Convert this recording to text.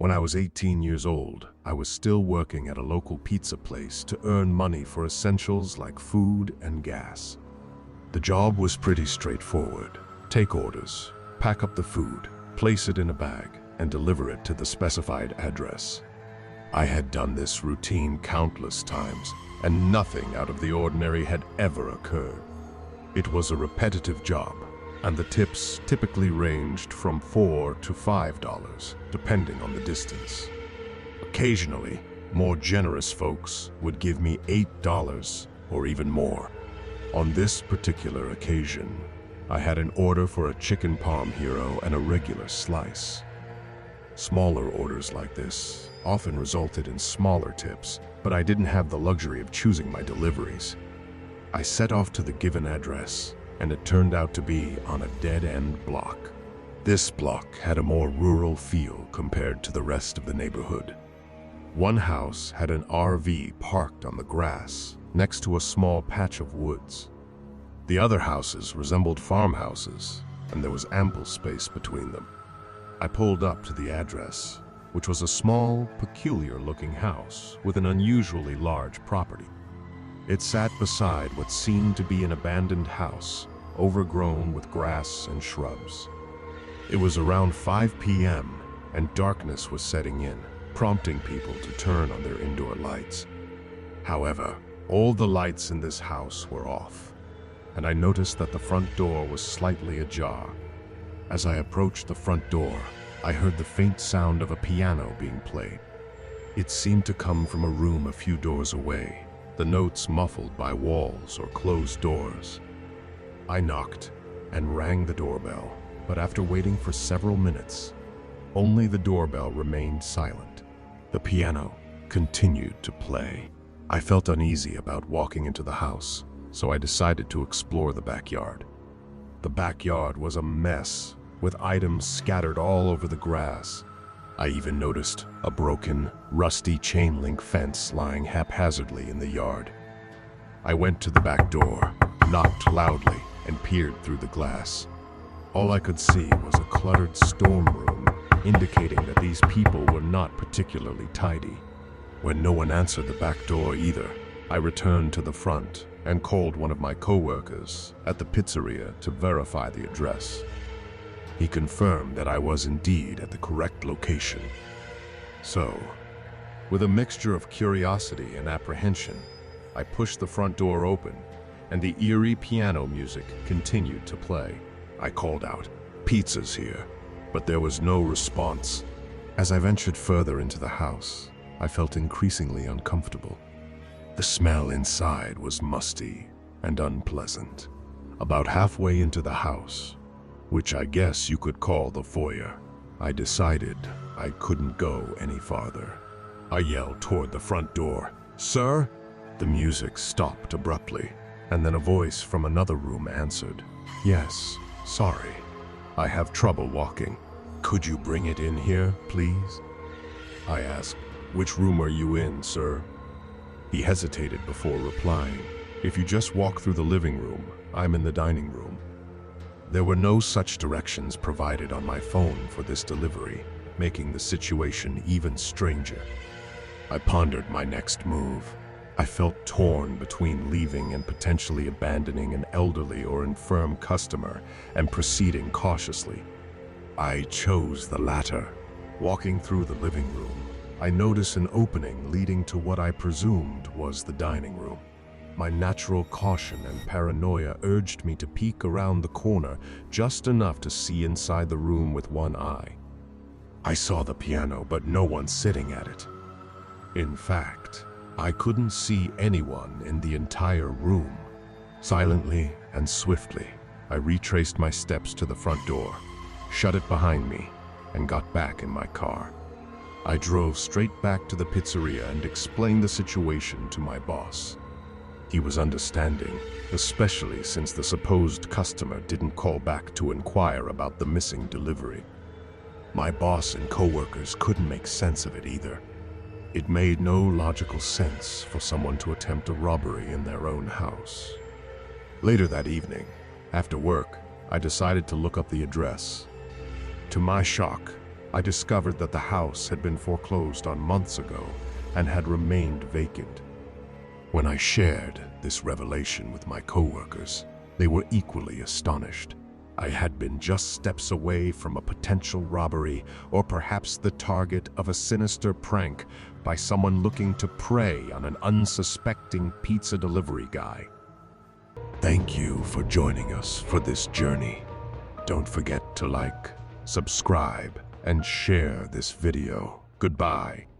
When I was 18 years old, I was still working at a local pizza place to earn money for essentials like food and gas. The job was pretty straightforward. Take orders, pack up the food, place it in a bag, and deliver it to the specified address. I had done this routine countless times, and nothing out of the ordinary had ever occurred. It was a repetitive job, and the tips typically ranged from $4 to $5, depending on the distance. Occasionally, more generous folks would give me $8 or even more. On this particular occasion, I had an order for a chicken parm hero and a regular slice. Smaller orders like this often resulted in smaller tips, but I didn't have the luxury of choosing my deliveries. I set off to the given address, and it turned out to be on a dead-end block. This block had a more rural feel compared to the rest of the neighborhood. One house had an RV parked on the grass next to a small patch of woods. The other houses resembled farmhouses, and there was ample space between them. I pulled up to the address, which was a small, peculiar-looking house with an unusually large property. It sat beside what seemed to be an abandoned house, overgrown with grass and shrubs. It was around 5 p.m., and darkness was setting in, prompting people to turn on their indoor lights. However, all the lights in this house were off, and I noticed that the front door was slightly ajar. As I approached the front door, I heard the faint sound of a piano being played. It seemed to come from a room a few doors away, the notes muffled by walls or closed doors. I knocked and rang the doorbell, but after waiting for several minutes, only the doorbell remained silent. The piano continued to play. I felt uneasy about walking into the house, so I decided to explore the backyard. The backyard was a mess, with items scattered all over the grass. I even noticed a broken, rusty chain-link fence lying haphazardly in the yard. I went to the back door, knocked loudly, and peered through the glass. All I could see was a cluttered storm room, indicating that these people were not particularly tidy. When no one answered the back door either, I returned to the front and called one of my co-workers at the pizzeria to verify the address. He confirmed that I was indeed at the correct location. So, with a mixture of curiosity and apprehension, I pushed the front door open, and the eerie piano music continued to play. I called out, "Pizza's here," but there was no response. As I ventured further into the house, I felt increasingly uncomfortable. The smell inside was musty and unpleasant. About halfway into the house, which I guess you could call the foyer, I decided I couldn't go any farther. I yelled toward the front door, "Sir?" The music stopped abruptly, and then a voice from another room answered, "Yes, sorry. I have trouble walking. Could you bring it in here, please?" I asked, "Which room are you in, sir?" He hesitated before replying, "If you just walk through the living room, I'm in the dining room." There were no such directions provided on my phone for this delivery, making the situation even stranger. I pondered my next move. I felt torn between leaving and potentially abandoning an elderly or infirm customer and proceeding cautiously. I chose the latter. Walking through the living room, I noticed an opening leading to what I presumed was the dining room. My natural caution and paranoia urged me to peek around the corner just enough to see inside the room with one eye. I saw the piano, but no one sitting at it. In fact, I couldn't see anyone in the entire room. Silently and swiftly, I retraced my steps to the front door, shut it behind me, and got back in my car. I drove straight back to the pizzeria and explained the situation to my boss. He was understanding, especially since the supposed customer didn't call back to inquire about the missing delivery. My boss and coworkers couldn't make sense of it either. It made no logical sense for someone to attempt a robbery in their own house. Later that evening, after work, I decided to look up the address. To my shock, I discovered that the house had been foreclosed on months ago and had remained vacant. When I shared this revelation with my coworkers, they were equally astonished. I had been just steps away from a potential robbery, or perhaps the target of a sinister prank by someone looking to prey on an unsuspecting pizza delivery guy. Thank you for joining us for this journey. Don't forget to like, subscribe, and share this video. Goodbye.